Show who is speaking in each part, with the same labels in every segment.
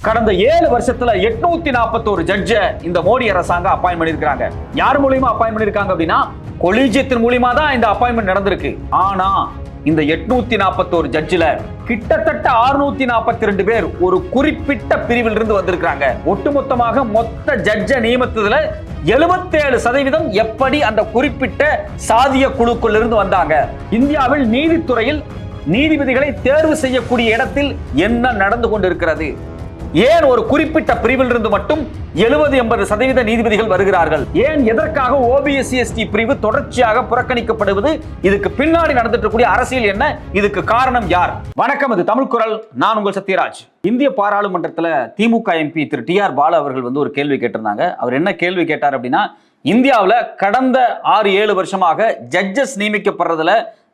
Speaker 1: கடந்த 7 வருஷத்துல 841 ஜட்ஜ இந்த மோடி அரசாங்கம் அப்பாயின்ட் பண்ணிருக்காங்க. யார் மூலியமா அப்பாயின்ட் பண்ணிருக்காங்க அப்படின்னா கொலிஜியத்தின் மூலியமா தான் இந்த அப்பாயின்ட்மெண்ட் நடந்திருக்கு. ஆனா இந்த 841 ஜட்ஜில கிட்டத்தட்ட 642 பேர் ஒரு குறிப்பிட்ட பிரிவில் இருந்து வந்திருக்காங்க. ஒட்டுமொத்தமாக மொத்த ஜட்ஜ நியமித்ததுல 77% எப்படி அந்த குறிப்பிட்ட சாதிய குழுக்குள் இருந்து வந்தாங்க. இந்தியாவில் நீதித்துறையில் நீதிபதிகளை தேர்வு செய்யக்கூடிய இடத்தில் என்ன நடந்து கொண்டிருக்கிறது? ஏன் ஒரு குறிப்பிட்ட பிரிவில் இருந்து மட்டும் 70-80% நீதிபதிகள் வருகிறார்கள்? ஏன் எதற்காக ஓபிஎஸ் எஸ்டி பிரிவு தொடர்ச்சியாக புறக்கணிக்கப்படுவது? இதுக்கு பின்னாடி நடந்துட்டு இருக்கக்கூடிய அரசியல் என்ன? இதுக்கு காரணம் யார்? வணக்கம், இது தமிழ் குரல். நான் உங்கள் சத்யராஜ். இந்திய பாராளுமன்றத்தில் திமுக எம்பி திரு டி.ஆர். பாலு அவர்கள் ஒரு கேள்வி கேட்டிருந்தாங்க. அவர் என்ன கேள்வி கேட்டார் அப்படின்னா, இந்தியாவில் கடந்த 6-7 வருஷமாக ஜட்ஜஸ் நியமிக்கப்படுறதுல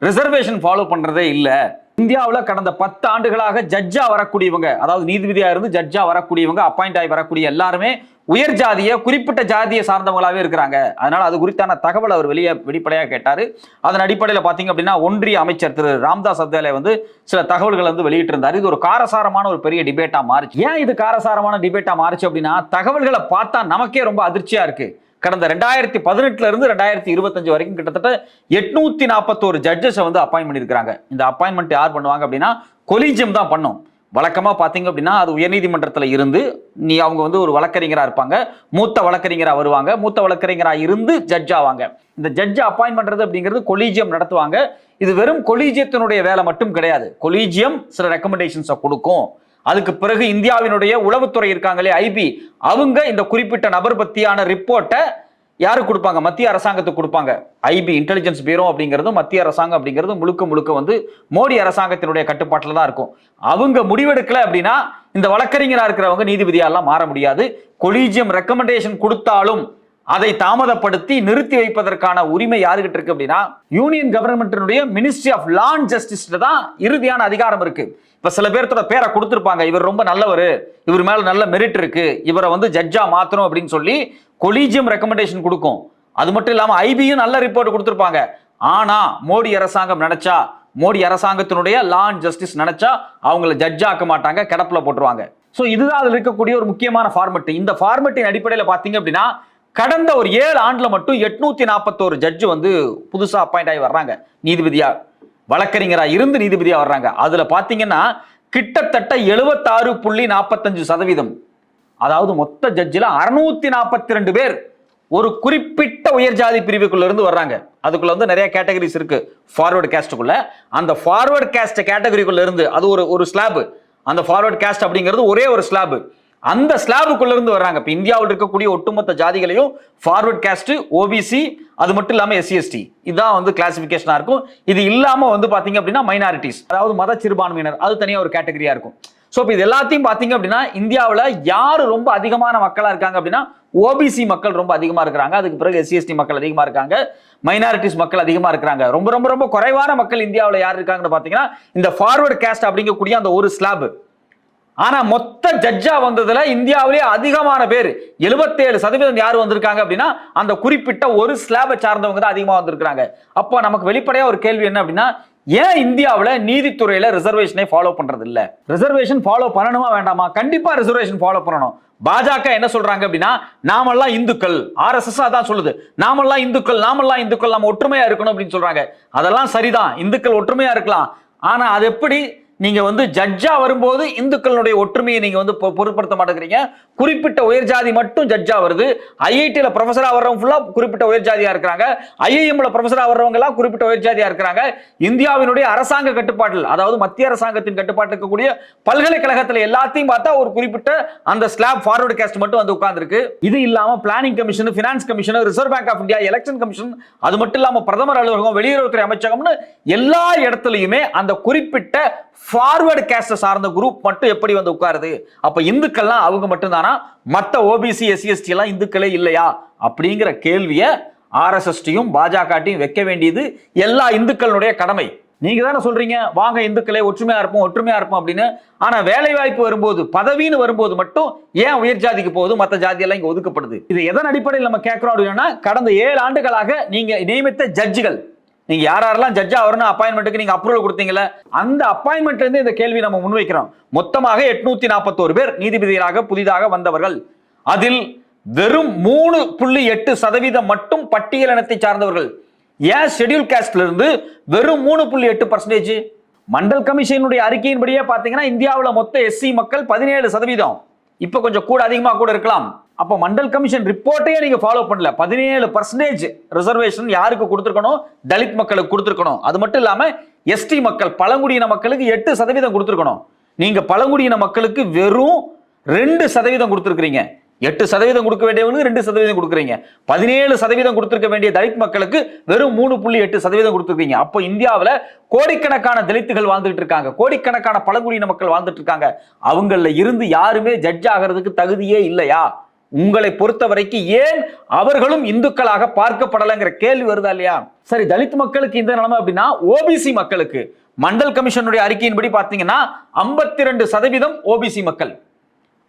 Speaker 1: ரிசர்வேஷன் ஃபாலோ பண்றதே இல்லை. இந்தியாவில் கடந்த 10 ஆண்டுகளாக ஜட்ஜா வரக்கூடியவங்க, அதாவது நீதிபதியா இருந்து ஜட்ஜா வரக்கூடியவங்க, அப்பாயிண்ட் ஆகி வரக்கூடிய எல்லாருமே உயர் ஜாதிய குறிப்பிட்ட ஜாதியை சார்ந்தவங்களாவே இருக்கிறாங்க. அதனால அது குறித்தான தகவல் அவர் வெளிப்படையாக கேட்டாரு. அதன் அடிப்படையில் பாத்தீங்க அப்படின்னா ஒன்றிய அமைச்சர் திரு ராம்தாஸ் அத்வாலே சில தகவல்களை வெளியிட்டு இருந்தாரு. இது ஒரு காரசாரமான ஒரு பெரிய டிபேட்டா மாறிச்சு. ஏன் இது காரசாரமான டிபேட்டா மாறிச்சு அப்படின்னா, தகவல்களை பார்த்தா நமக்கே ரொம்ப அதிர்ச்சியா இருக்கு. கடந்த 2018 இருந்து 2025 வரைக்கும் கிட்டத்தட்ட 841 ஜட்ஜஸ் அப்பாயின்ட் பண்ணிருக்காங்க. இந்த அப்பாயின்மெண்ட் யார் பண்ணுவாங்க அப்படின்னா கொலிஜியம் தான் பண்ணும். வழக்கமா பாத்தீங்க அப்படின்னா அது உயர்நீதிமன்றத்தில் இருந்து அவங்க ஒரு வழக்கறிஞரா இருப்பாங்க, மூத்த வழக்கறிஞரா வருவாங்க, மூத்த வழக்கறிஞரா இருந்து ஜட்ஜ் ஆவாங்க. இந்த ஜட்ஜ் அப்பாயின்ட் பண்றது அப்படிங்கிறது கொலிஜியம் நடத்துவாங்க. இது வெறும் கொலிஜியத்தினுடைய வேலை மட்டும் கிடையாது. கொலிஜியம் சில ரெக்கமெண்டேஷன்ஸை கொடுக்கும். அதுக்கு பிறகு இந்தியாவினுடைய உளவுத்துறை இருக்காங்களே ஐபி, அவங்க இந்த குறிப்பிட்ட நபர் பத்தியான ரிப்போர்ட்டை யாருக்கு கொடுப்பாங்க? மத்திய அரசாங்கத்துக்கு கொடுப்பாங்க. ஐபி இன்டெலிஜென்ஸ் பியூரோ அப்படிங்கிறது மத்திய அரசாங்கம் அப்படிங்கிறது முழுக்க மோடி அரசாங்கத்தினுடைய கட்டுப்பாட்டில் தான் இருக்கும். அவங்க முடிவெடுக்கல அப்படின்னா இந்த வழக்கறிஞராக இருக்கிறவங்க நீதிபதியாலாம் மாற முடியாது. கொலிஜியம் ரெக்கமெண்டேஷன் கொடுத்தாலும் அதை தாமதப்படுத்தி நிறுத்தி வைப்பதற்கான உரிமை யாருகிட்ட இருக்கு அப்படின்னா யூனியன் கவர்மெண்டினுடைய மினிஸ்ட்ரி ஆஃப் லா அண்ட் ஜஸ்டிஸ்ல தான் இறுதியான அதிகாரம் இருக்கு. இப்ப சில பேர்த்தோட பேரை கொடுத்திருப்பாங்க, இவர் ரொம்ப நல்லவர், இவர் மேல நல்ல மெரிட் இருக்கு, இவரை ஜட்ஜா மாத்தணும் அப்படின்னு சொல்லி கொலிஜியம் ரெக்கமெண்டேஷன் கொடுக்கும். அது மட்டும் இல்லாம ஐபியும் நல்ல ரிப்போர்ட் கொடுத்திருப்பாங்க. ஆனா மோடி அரசாங்கம் நினைச்சா, மோடி அரசாங்கத்தினுடைய லா அண்ட் ஜஸ்டிஸ் நினைச்சா அவங்கள ஜட்ஜா ஆக்க மாட்டாங்க, கிடப்புல போட்டுருவாங்க. சோ இதுதான் அதுல இருக்கக்கூடிய ஒரு முக்கியமான ஃபார்மெட். இந்த ஃபார்மெட்டின் அடிப்படையில் பாத்தீங்க அப்படின்னா கடந்த ஒரு 7 ஆண்டுல மட்டும் 841 ஜட்ஜு புதுசா அப்பாயிண்ட் ஆகி வர்றாங்க. நீதிபதியா வழக்கறிஞரா இருந்து நீதிபதியா வர்றாங்க. அதுல பாத்தீங்கன்னா கிட்டத்தட்ட 76.45%, அதாவது மொத்த ஜட்ஜில 642 பேர் ஒரு குறிப்பிட்ட உயர் ஜாதி பிரிவுக்குள்ள இருந்து வர்றாங்க. அதுக்குள்ள நிறைய கேட்டகரிஸ் இருக்கு. ஃபார்வர்ட் காஸ்டுக்குள்ள, அந்த ஃபார்வர்ட் காஸ்ட் கேட்டகரிக்குள்ள இருந்து அது ஒரு ஸ்லாப். அந்த ஃபார்வர்ட் காஸ்ட் அப்படிங்கிறது ஒரே ஒரு ஸ்லாப். அந்த ஸ்லாபுக்குள்ள இருந்து வர்றாங்க. இப்ப இந்தியாவில் இருக்கக்கூடிய ஒட்டுமொத்த ஜாதிகளையும் ஃபார்வர்ட் காஸ்ட், ஓபிசி, அது மட்டும் இல்லாம எஸ்சி எஸ்டி, இதான் கிளாசிபிகேஷனா இருக்கும். இது இல்லாம பாத்தீங்க அப்படின்னா மைனாரிட்டிஸ், அதாவது மத சிறுபான்மையினர், அது தனியா ஒரு கேட்டகரியா இருக்கும். சோ இது எல்லாத்தையும் பாத்தீங்க அப்படின்னா இந்தியாவில் யாரு ரொம்ப அதிகமான மக்களா இருக்காங்க அப்படின்னா ஓபிசி மக்கள் ரொம்ப அதிகமா இருக்கிறாங்க. அதுக்கு பிறகு எஸ்சி எஸ்டி மக்கள் அதிகமா இருக்காங்க, மைனாரிட்டிஸ் மக்கள் அதிகமா இருக்கிறாங்க. ரொம்ப ரொம்ப ரொம்ப குறைவான மக்கள் இந்தியாவில் யார் இருக்காங்கன்னு பாத்தீங்கன்னா இந்த ஃபார்வர்ட் காஸ்ட் அப்படிங்கக்கூடிய அந்த ஒரு ஸ்லாப். ஆனா மொத்த ஜட்ஜா வந்ததுல இந்தியாவிலே அதிகமான பேர் 77% யாரு வந்திருக்காங்க அப்படின்னா அந்த குறிப்பிட்ட ஒரு ஸ்லாபை சார்ந்தவங்க தான் அதிகமா வந்திருக்காங்க. அப்போ நமக்கு வெளிப்படையா ஒரு கேள்வி என்ன அப்படின்னா, ஏன் இந்தியாவில் நீதித்துறையில ரிசர்வேஷனை ஃபாலோ பண்றது இல்ல? ரிசர்வேஷன் ஃபாலோ பண்ணணுமா வேண்டாமா? கண்டிப்பா ரிசர்வேஷன் ஃபாலோ பண்ணணும். பாஜக என்ன சொல்றாங்க அப்படின்னா நாமெல்லாம் இந்துக்கள், RSS அதான் சொல்லுது, நாமெல்லாம் இந்துக்கள், நம்ம ஒற்றுமையா இருக்கணும் அப்படின்னு சொல்றாங்க. அதெல்லாம் சரிதான், இந்துக்கள் ஒற்றுமையா இருக்கலாம். ஆனா அது எப்படி நீங்க ஜட்ஜா வரும்போது இந்துக்களுடைய ஒற்றுமையை நீங்க பொருட்படுத்த மாட்டேங்கிறீங்க. குறிப்பிட்ட உயர் ஜாதி மட்டும் ஜட்ஜா வருது. ஐஐடில ப்ரொஃபஸரா வர்றவங்க ஃபுல்லா குறிப்பிட்ட உயர் ஜாதியா இருக்கிறாங்க. ஐஐஎம்ல ப்ரொஃபஸரா வர்றவங்க எல்லாம் குறிப்பிட்ட உயர் ஜாதியா இருக்கிறாங்க. இந்தியாவினுடைய அரசாங்க கட்டுப்பாட்டில், அதாவது மத்திய அரசாங்கத்தின் கட்டுப்பாட்டு இருக்கக்கூடிய பல்கலைக்கழகத்துல எல்லாத்தையும் பார்த்தா ஒரு குறிப்பிட்ட அந்த ஸ்லாப் ஃபார்வர்ட் காஸ்ட் மட்டும் உட்கார்ந்துருக்கு. இது இல்லாம planning commission, finance commission, reserve bank of India, election commission, அது மட்டும் இல்லாம பிரதமர் அலுவலகம், வெளியுறவுத்துறை அமைச்சகம்னு எல்லா இடத்துலயுமே அந்த குறிப்பிட்ட ஃபார்வர்ட் காஸ்ட் சார்ந்த குரூப் மட்டும் எப்படி உட்காருது? அப்ப இந்துக்கள்லாம் அவங்க மட்டும் தானா? மத்த ஓபிசி, எஸ்சி எஸ்டி எல்லாம் இந்துக்களே இல்லையா அப்படிங்கிற கேள்வியை RSSயும் பாஜகட்டையும் வைக்க வேண்டியது எல்லா இந்துக்களுடைய கடமை. நீங்க தானே சொல்றீங்க வாங்க இந்துக்களே ஒற்றுமையா இருப்போம் அப்படின்னு. ஆனா வேலை வாய்ப்பு வரும்போது, பதவின்னு வரும்போது மட்டும் ஏன் உயர் ஜாதிக்கு போகுது, மற்ற ஜாதி எல்லாம் இங்க ஒதுக்கப்படுது? இது எதன் அடிப்படையில் நம்ம கேட்கிறோம் அப்படின்னா, கடந்த 7 ஆண்டுகளாக நீங்க நியமித்த ஜட்ஜிகள் நீங்க யாரெல்லாம் ஜட்ஜா வரணும் அப்பாயின்மெண்ட்டுக்கு நீங்க அப்ரூவல் கொடுத்தீங்கல்ல, அந்த அப்பாயின்மெண்ட்ல இருந்து இந்த கேள்வி நம்ம முன்வைக்கிறோம். மொத்தமாக 841 பேர் நீதிபதிகளாக புதிதாக வந்தவர்கள். அதில் வெறும் 3.8% மட்டும் பட்டியலினத்தை சார்ந்தவர்கள். ஏன் ஷெட்யூல் காஸ்ட்ல இருந்து வெறும் 3.8%? மண்டல் கமிஷனுடைய அறிக்கையின்படியே பாத்தீங்கன்னா இந்தியாவில் மொத்த எஸ்சி மக்கள் 17%. இப்ப கொஞ்சம் கூட அதிகமா கூட இருக்கலாம். அப்ப மண்டல் கமிஷன் ரிப்போர்ட்டையே நீங்க ஃபாலோ பண்ணல. 17% ரிசர்வேஷன் யாருக்கு கொடுத்திருக்கணும்? தலித் மக்களுக்கு கொடுத்திருக்கணும். அது மட்டும் இல்லாம எஸ்டி மக்கள் பழங்குடியின மக்களுக்கு 8% கொடுத்திருக்கணும். நீங்க பழங்குடியின மக்களுக்கு வெறும் 2% கொடுத்திருக்கீங்க. 8% கொடுக்க வேண்டியவங்களுக்கு 2% கொடுக்குறீங்க. 17% கொடுத்திருக்க வேண்டிய தலித் மக்களுக்கு வெறும் 3.8% கொடுத்திருக்கீங்க. அப்போ இந்தியாவில் கோடிக்கணக்கான தலித்துகள் வாழ்ந்துட்டு இருக்காங்க, கோடிக்கணக்கான பழங்குடியின மக்கள் வாழ்ந்துட்டு இருக்காங்க. அவங்கள இருந்து யாருமே ஜட்ஜ் ஆகிறதுக்கு தகுதியே இல்லையா? உங்களை பொறுத்த வரைக்கும் ஏன் அவர்களும் இந்துக்களாக பார்க்கப்படலைங்கிற கேள்வி வருதா இல்லையா? சரி, தலித் மக்களுக்கு இந்த நிலைமை அப்படின்னா ஓபிசி மக்களுக்கு மண்டல் கமிஷனுடைய அறிக்கையின்படி பாத்தீங்கன்னா 52% ஓபிசி மக்கள்,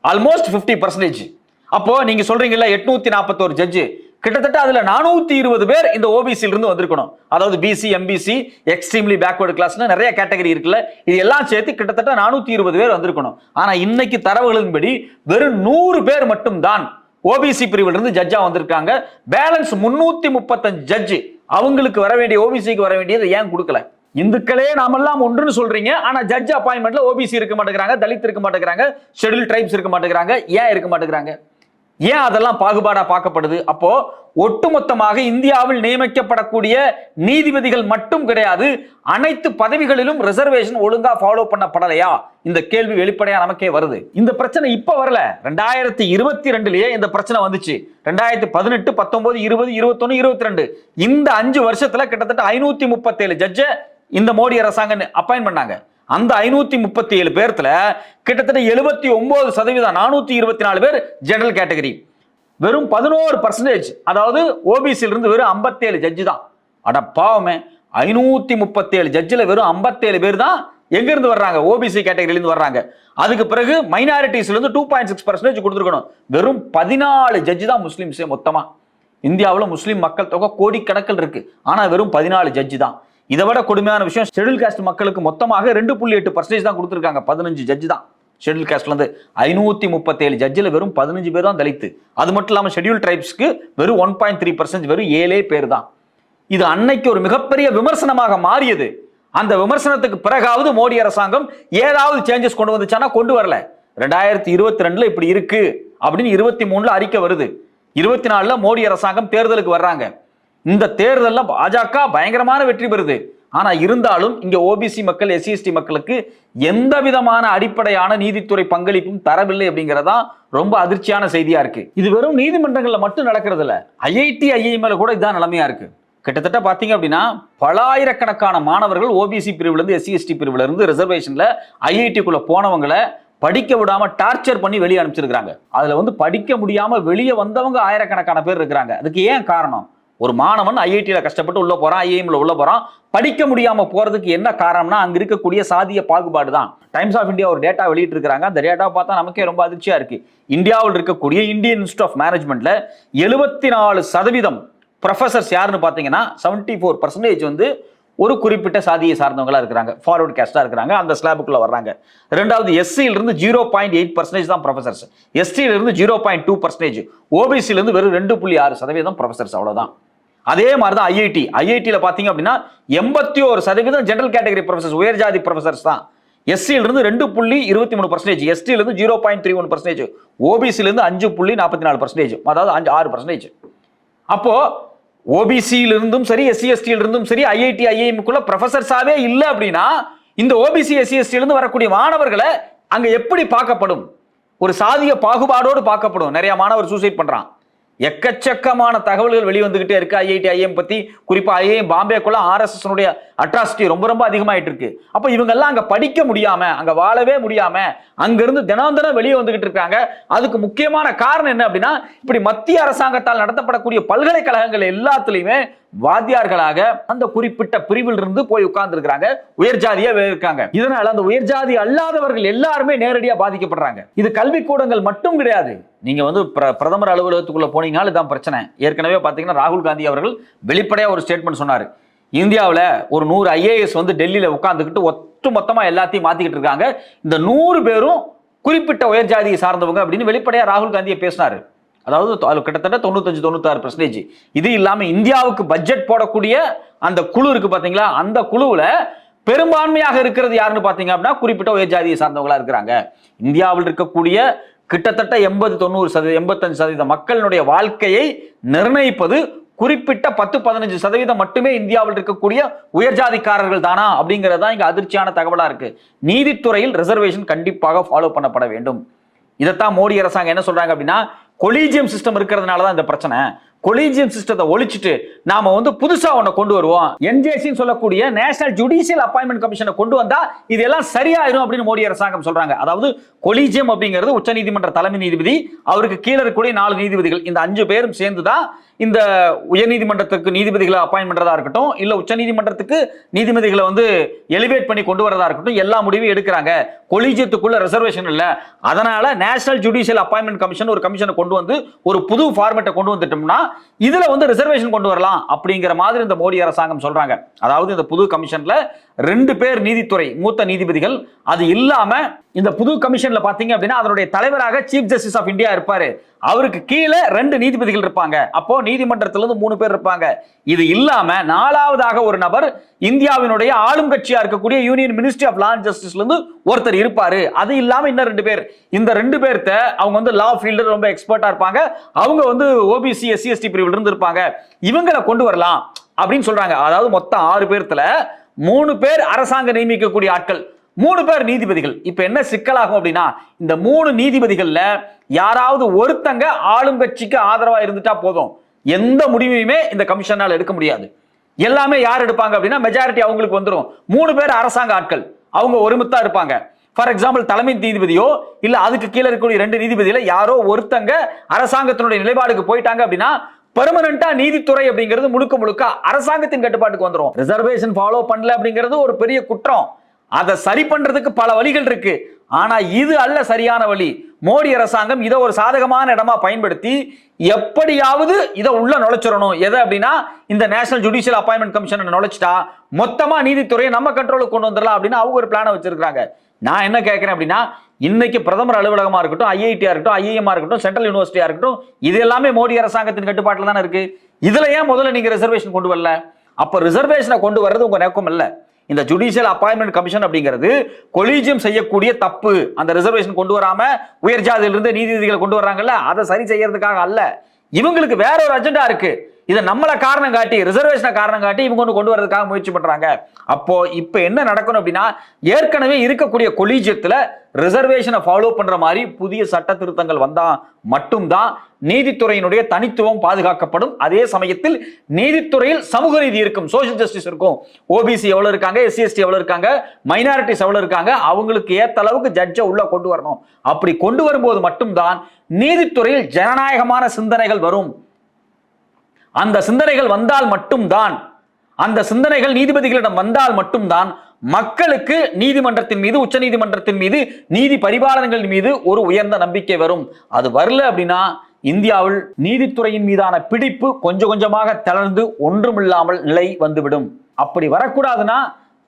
Speaker 1: ஆல்மோஸ்ட் 50%. அப்போ நீங்க சொல்றீங்கல்ல 841 ஜட்ஜ், கிட்டத்தட்ட அதுல 420 பேர் இந்த ஓபிசில இருந்து வந்திருக்கணும். அதாவது பிசி, எம்பிசி, எக்ஸ்ட்ரீம்லி பேக்வர்டு கிளாஸ்னு நிறைய கேட்டகரி இருக்குல்ல, இது எல்லாம் சேர்த்து கிட்டத்தட்ட 420 பேர் வந்திருக்கணும். ஆனா இன்னைக்கு தரவுகளின்படி வெறும் 100 பேர் மட்டும் தான் ஓபிசி பிரிவில் இருந்து ஜட்ஜா வந்திருக்காங்க. பேலன்ஸ் 335 ஜட்ஜ் அவங்களுக்கு வர வேண்டிய, ஓபிசிக்கு வர வேண்டியது ஏன் கொடுக்கல? இந்துக்களே நாமெல்லாம் ஒன்றுன்னு சொல்றீங்க, ஆனா ஜட்ஜ் அப்பாயின்மெண்ட்ல ஓபிசி இருக்க மாட்டேங்கிறாங்க, தலித் இருக்க மாட்டேங்கிறாங்க, ஷெட்யூல் ட்ரைப்ஸ் இருக்க மாட்டேங்கிறாங்க. ஏன் இருக்க மாட்டேங்கிறாங்க? ஏன் அதெல்லாம் பாகுபாடா பார்க்கப்படுது? அப்போ ஒட்டுமொத்தமாக இந்தியாவில் நியமிக்கப்படக்கூடிய நீதிபதிகள் மட்டும் கிடையாது, அனைத்து பதவிகளிலும் ரிசர்வேஷன் ஒழுங்கா ஃபாலோ பண்ணப்படலையா? இந்த கேள்வி வெளிப்படையா நமக்கே வருது. இந்த பிரச்சனை இப்ப வரல, 2022லயே இந்த பிரச்சனை வந்துச்சு. 2018, 19, 20, 21, 22 இந்த 5 வருஷத்துல கிட்டத்தட்ட 537 ஜட்ஜ இந்த மோடி அரசாங்கம் அப்பாயின்ட் பண்ணாங்க. அந்த 537 பேர்த்துல கிட்டத்தட்ட 79%, 424 பேர் ஜெனரல் கேட்டகரி. வெறும் 11%, அதாவது ஓபிசில இருந்து வெறும் 57 ஜட்ஜ் தான். அட பாவமே, 537 ஜட்ஜில் வெறும் 57 பேர் தான் எங்க இருந்து வர்றாங்க? ஓபிசி கேட்டகரியில இருந்து வர்றாங்க. அதுக்கு பிறகு மைனாரிட்டிஸ்ல இருந்து 2.6% கொடுத்துருக்கணும். வெறும் 14 ஜட்ஜ் தான் முஸ்லிம்ஸ். மொத்தமா இந்தியாவில் முஸ்லிம் மக்கள் தொகை கோடிக்கணக்கில் இருக்கு, ஆனா வெறும் 14 ஜட்ஜ் தான். இதை விட கொடுமையான விஷயம், ஷெட்யூல் காஸ்ட் மக்களுக்கு மொத்தமாக 2.8% தான் கொடுத்திருக்காங்க. 15 ஜட்ஜ் தான் ஷெட்யூல் காஸ்ட்ல இருந்து. 537 ஜட்ஜில் வெறும் 15 பேர் தான் தலித்து. அது மட்டும் இல்லாமல் ஷெட்யூல் ட்ரைப்ஸ்க்கு வெறும் 1.3%, வெறும் 7 பேர் தான். இது அன்னைக்கு ஒரு மிகப்பெரிய விமர்சனமாக மாறியது. அந்த விமர்சனத்துக்கு பிறகாவது மோடி அரசாங்கம் ஏதாவது சேஞ்சஸ் கொண்டு வந்துச்சானா? கொண்டு வரல. 2022 இப்படி இருக்கு அப்படின்னு 23 அறிக்கை வருது. 24 மோடி அரசாங்கம் தேர்தலுக்கு வர்றாங்க. இந்த தேர்தல்ல பாஜக பயங்கரமான வெற்றி பெறுது. ஆனா இருந்தாலும் இங்க ஓபிசி மக்கள், எஸ்சி எஸ்டி மக்களுக்கு எந்த விதமான அடிப்படையான நீதித்துறை பங்களிப்பும் தரவில்லை அப்படிங்கறதா ரொம்ப அதிர்ச்சியான செய்தியா இருக்கு. இது வெறும் நீதிமன்றங்கள்ல மட்டும் நடக்கிறது இல்ல, ஐஐடி, ஐஐஎம்ல கூட இதான் நிலைமையா இருக்கு. கிட்டத்தட்ட பாத்தீங்க அப்படின்னா பல ஆயிரக்கணக்கான மாணவர்கள் ஓபிசி பிரிவுல இருந்து, எஸ்சி எஸ்டி பிரிவுல இருந்து ரிசர்வேஷன்ல ஐஐடிக்குள்ள போனவங்களை படிக்க விடாம டார்ச்சர் பண்ணி வெளியே அனுப்பிச்சிருக்காங்க. அதுல படிக்க முடியாம வெளியே வந்தவங்க ஆயிரக்கணக்கான பேர் இருக்கிறாங்க. அதுக்கு ஏன் காரணம்? ஒரு மாணவன் ஐஐடியில் கஷ்டப்பட்டு உள்ள போறான், ஐஐஎம்ல உள்ள போறான், படிக்க முடியாம போறதுக்கு என்ன காரணம்னா அங்க இருக்கக்கூடிய சாதிய பாகுபாடு தான். டைம்ஸ் ஆஃப் இந்தியா ஒரு டேட்டா வெளியிட்டு இருக்காங்க. அந்த டேட்டா பார்த்தா நமக்கே ரொம்ப அதிர்ச்சியா இருக்கு. இந்தியாவில் இருக்கக்கூடிய இந்தியன் இன்ஸ்டிடியூட் ஆஃப் மேனேஜ்மெண்ட்ல 74% ப்ரொஃபசர்ஸ் யாருன்னு பாத்தீங்கன்னா 74% ஒரு குறிப்பிட்ட சாதியை சார்ந்தவங்களா இருக்கிறாங்க, ஃபார்வர்ட் கேஸ்டா இருக்கிறாங்க, அந்த ஸ்லாபுக்குள்ள வர்றாங்க. ரெண்டாவது எஸ்சியில இருந்து 0.8% தான் ப்ரொஃபசர்ஸ், எஸ்டியில இருந்து 0.2%, ஓபிசியில இருந்து வெறும் 2.6% ப்ரொஃபசர்ஸ், அவ்வளவுதான். அதே மாதிரி தான் ஐஐடியில் பார்த்தீங்க அப்படின்னா 81% ஜெனரல் கேட்டகரி ப்ரொஃபசர்ஸ், உயர் ஜாதி ப்ரொஃபசர்ஸ் தான். எஸ்சியில இருந்து 2.23%, எஸ்டியில இருந்து 0.31%, ஓபிசியில இருந்து 5.44%, அதாவது 6%. அப்போ ஓபிசியில இருந்தும் சரி, எஸ்சி எஸ்டியில இருந்தும் சரி, ஐஐடி ஐஐஎம்குள்ள ப்ரொஃபசர்ஸாவே இல்லை அப்படின்னா இந்த ஓபிசி எஸ்சி எஸ்டியில இருந்து வரக்கூடிய மாணவர்களை அங்க எப்படி பார்க்கப்படும்? ஒரு சாதிய பாகுபாடோடு பார்க்கப்படும். நிறைய மாணவர் சூசைட் பண்றான். எக்கச்சக்கமான தகவல்கள் வெளிவந்துகிட்டே இருக்கு ஐஐடி ஐஎம் பத்தி. குறிப்பா ஐஐஎம் பாம்பேக்குள்ள ஆர்எஸ்எஸ் அட்ராசிட்டி ரொம்ப ரொம்ப அதிகமாயிட்டு இருக்கு. அப்ப இவங்க எல்லாம் அங்க படிக்க முடியாம, அங்க வாழவே முடியாம அங்கிருந்து தினம் வெளியே வந்துகிட்டு இருக்காங்க. அதுக்கு முக்கியமான காரணம் என்ன அப்படின்னா, இப்படி மத்திய அரசாங்கத்தால் நடத்தப்படக்கூடிய பல்கலைக்கழகங்கள் எல்லாத்துலயுமே வாத்தியார்களாக அந்த குறிப்பிட்ட பிரிவில் இருந்து போய் உட்கார்ந்து இருக்கிறாங்க, உயர் ஜாதியா இருக்காங்க. இதனால அந்த உயர் ஜாதி அல்லாதவர்கள் எல்லாருமே நேரடியா பாதிக்கப்படுறாங்க. இது கல்வி கூடங்கள் மட்டும் கிடையாது. நீங்க பிரதமர் அலுவலகத்துக்குள்ள போனீங்கனாலும் இதான் பிரச்சனை. ஏற்கனவே பாத்தீங்கன்னா ராகுல் காந்தி அவர்கள் வெளிப்படையா ஒரு ஸ்டேட்மெண்ட் சொன்னாரு, இந்தியாவில் ஒரு 100 IAS வந்து டெல்லியில உட்கார்ந்துக்கிட்டு ஒட்டு மொத்தமா எல்லாத்தையும் மாத்திக்கிட்டு இருக்காங்க. இந்த 100 பேரும் குறிப்பிட்ட உயர் ஜாதியை சார்ந்தவங்க அப்படின்னு வெளிப்படையா ராகுல் காந்தியை பேசினாரு. அதாவது கிட்டத்தட்ட 95-96%. இது இல்லாம இந்தியாவுக்கு பட்ஜெட் போடக்கூடிய அந்த குழு இருக்கு பாத்தீங்களா, அந்த குழுவுல பெரும்பான்மையாக இருக்கிறது யாருன்னு பாத்தீங்க அப்படின்னா குறிப்பிட்ட உயர் ஜாதியை சார்ந்தவங்களா இருக்கிறாங்க. இந்தியாவில் இருக்கக்கூடிய கிட்டத்தட்ட 80-90% 85% மக்களினுடைய வாழ்க்கையை நிர்ணயிப்பது குறிப்பிட்ட 10-15% மட்டுமே இந்தியாவில் இருக்கக்கூடிய உயர்ஜாதிக்காரர்கள் தானா அப்படிங்கிறதா இங்க அதிர்ச்சியான தகவலா இருக்கு. நீதித்துறையில் ரிசர்வேஷன் கண்டிப்பாக ஃபாலோ பண்ணப்பட வேண்டும். இதைத்தான் மோடி அரசாங்கம் என்ன சொல்றாங்க அப்படின்னா, கொலீஜியம் சிஸ்டம் இருக்கிறதுனால தான் இந்த பிரச்சனை. கொலீஜியம் சிஸ்டத்தை ஒழிச்சிட்டு நாம வந்து புதுசா ஒண்ண கொண்டு வருவோம், என்ஜேசின்னு சொல்லக்கூடிய நேஷனல் ஜுடிஷியல் அப்பாயின்மெண்ட் கமிஷனை கொண்டு வந்தா இதெல்லாம் சரியாயிரும் அப்படின்னு மோடி அரசாங்கம் சொல்றாங்க. அதாவது கொலீஜியம் அப்படிங்கிறது உச்சநீதிமன்ற தலைமை நீதிபதி, அவருக்கு கீழே இருக்கக்கூடிய 4 நீதிபதிகள், இந்த 5 பேரும் சேர்ந்துதான் இந்த உயர்நீதிமன்றத்துக்கு நீதிபதிகளை அப்பாயின்ட் பண்றதா இருக்கட்டும், இல்ல உச்சநீதிமன்றத்துக்கு நீதிபதிகளை வந்து எலிவேட் பண்ணி கொண்டு வரதா இருக்கட்டும், எல்லா முடிவும் எடுக்கிறாங்க. கொலீஜியத்துக்குள்ள ரிசர்வேஷன் இல்ல, அதனால நேஷனல் ஜுடிஷியல் அப்பாயின்மெண்ட் கமிஷன் ஒரு கமிஷனை கொண்டு வந்து ஒரு புது ஃபார்மேட்டை கொண்டு வந்துட்டோம்னா இதுல வந்து ரிசர்வேஷன் கொண்டு வரலாம் அப்படிங்கிற மாதிரி இந்த மோடி அரசாங்கம் சொல்றாங்க. அதாவது இந்த புது கமிஷன்ல 2 பேர் நீதித்துறை மூத்த நீதிபதிகள், அது இல்லாம இந்த புது கமிஷன்ல பாத்தீங்க அப்படின்னா அதனுடைய தலைவராக சீஃப் ஜஸ்டிஸ் ஆஃப் இந்தியா இருப்பாரு, அவருக்கு கீழே 2 நீதிபதிகள் இருப்பாங்க. அப்போ நீதிமன்றத்திலிருந்து 3 பேர் இருப்பாங்க. இது இல்லாம 4வதாக ஒரு நபர் இந்தியாவினுடைய ஆளும் கட்சியா இருக்கக்கூடிய union ministry of law and ஜஸ்டிஸ்ல இருந்து ஒருத்தர் இருப்பாரு. அது இல்லாம இன்னும் 2 பேர். இந்த 2 பேர்த்த அவங்க வந்து லா ஃபீல்டு ரொம்ப எக்ஸ்பர்ட்டா இருப்பாங்க, அவங்க வந்து ஓபிசி SC ST பிரிவுல இருந்து இருப்பாங்க, இவங்களை கொண்டு வரலாம் அப்படின்னு சொல்றாங்க. அதாவது மொத்தம் 6 பேர்த்துல 3 பேர் அரசாங்க நியமிக்கக்கூடிய ஆட்கள், 3 பேர் நீதிபதிகள். இப்ப என்ன சிக்கலாகும் அப்படின்னா, இந்த 3 நீதிபதிகள்ல யாராவது ஒருத்தங்க ஆளும் கட்சிக்கு ஆதரவா இருந்துட்டா போதும், எந்த முடிவையுமே இந்த கமிஷனால் எடுக்க முடியாது. எல்லாமே யார் எடுப்பாங்க அப்படின்னா மெஜாரிட்டி அவங்களுக்கு வந்துடும். 3 பேர் அரசாங்க ஆட்கள், அவங்க ஒருமித்தா இருப்பாங்க. ஃபார் எக்ஸாம்பிள் தலைமை நீதிபதியோ இல்ல அதுக்கு கீழே இருக்கக்கூடிய 2 நீதிபதியில யாரோ ஒருத்தங்க அரசாங்கத்தினுடைய நிலைப்பாடுக்கு போயிட்டாங்க அப்படின்னா பெர்மனண்டா நீதித்துறை அப்படிங்கிறது முழுக்க முழுக்க அரசாங்கத்தின் கட்டுப்பாட்டுக்கு வந்துடும். ரிசர்வேஷன் ஃபாலோ பண்ணல அப்படிங்கிறது ஒரு பெரிய குற்றம். அதை சரி பண்றதுக்கு பல வழிகள் இருக்கு, ஆனா இது அல்ல சரியான வழி. மோடி அரசாங்கம் இதை ஒரு சாதகமான இடமா பயன்படுத்தி எப்படியாவது இதை உள்ள நுழைச்சிடணும். எதை அப்படின்னா இந்த நேஷனல் ஜுடிஷியல் அப்பாயின்மெண்ட் கமிஷன் நுழைச்சிட்டா மொத்தமா நீதித்துறையை நம்ம கண்ட்ரோலுக்கு கொண்டு வந்துடலாம் அப்படின்னு அவங்க ஒரு பிளானை வச்சிருக்காங்க. நான் என்ன கேட்கிறேன் அப்படின்னா, இன்னைக்கு பிரதமர் அலுவலகமா இருக்கட்டும், ஐஐடியா இருக்கட்டும், ஐஐஎம்மா இருக்கட்டும், சென்ட்ரல் யூனிவர்சிட்டியா இருக்கட்டும், இது எல்லாமே மோடி அரசாங்கத்தின் கட்டுப்பாட்டில் தானே இருக்கு. இதுல ஏன் முதல்ல நீங்க ரிசர்வேஷன் கொண்டு வரல? அப்ப ரிசர்வேஷனை கொண்டு வர்றது உங்க நோக்கம் இல்ல. இந்த ஜுடிஷியல் அப்பாயின்மெண்ட் கமிஷன் அப்படிங்கிறது கொலீஜியம் செய்யக்கூடிய தப்பு, அந்த ரிசர்வேஷன் கொண்டு வராம உயர் ஜாதியிலிருந்து நீதிபதிகளை கொண்டு வர்றாங்கல்ல, அதை சரி செய்யறதுக்காக அல்ல. இவங்களுக்கு வேற ஒரு அஜெண்டா இருக்கு. இதை நம்மள காரணம் காட்டி, ரிசர்வேஷனை காரணம் காட்டி இவங்க கொண்டு வரதுக்காக முயற்சி பண்றாங்க. அப்போ இப்ப என்ன நடக்கணும் அப்படின்னா, ஏற்கனவே இருக்கக்கூடிய கொலீஜியத்துல ரிசர்வேஷனை ஃபாலோ பண்ற மாதிரி புதிய சட்ட திருத்தங்கள் வந்தா மட்டும்தான் நீதித்துறையினுடைய தனித்துவம் பாதுகாக்கப்படும். அதே சமயத்தில் நீதித்துறையில் சமூக நீதி இருக்கும், சோஷியல் ஜஸ்டிஸ் இருக்கும். ஓபிசி எவ்வளவு இருக்காங்க, SC ST எவ்வளவு இருக்காங்க, மைனாரிட்டிஸ் எவ்வளவு இருக்காங்க, அவங்களுக்கு ஏத்த அளவுக்கு ஜட்ஜை உள்ள கொண்டு வரணும். அப்படி கொண்டு வரும்போது மட்டும்தான் நீதித்துறையில் ஜனநாயகமான சிந்தனைகள் வரும். அந்த சிந்தனைகள் வந்தால் மட்டும்தான், அந்த சிந்தனைகள் நீதிபதிகளிடம் வந்தால் மட்டும்தான் மக்களுக்கு நீதிமன்றத்தின் மீது, உச்ச நீதிமன்றத்தின் மீது, நீதி பரிபாலனங்கள் மீது ஒரு உயர்ந்த நம்பிக்கை வரும். அது வரல அப்படின்னா இந்தியாவில் நீதித்துறையின் மீதான பிடிப்பு கொஞ்சம் கொஞ்சமாக தளர்ந்து ஒன்றுமில்லாமல் நிலை வந்துவிடும். அப்படி வரக்கூடாதுன்னா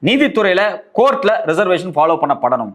Speaker 1: நீதித்துறையில கோர்ட்ல ரிசர்வேஷன் ஃபாலோ பண்ணப்படணும்.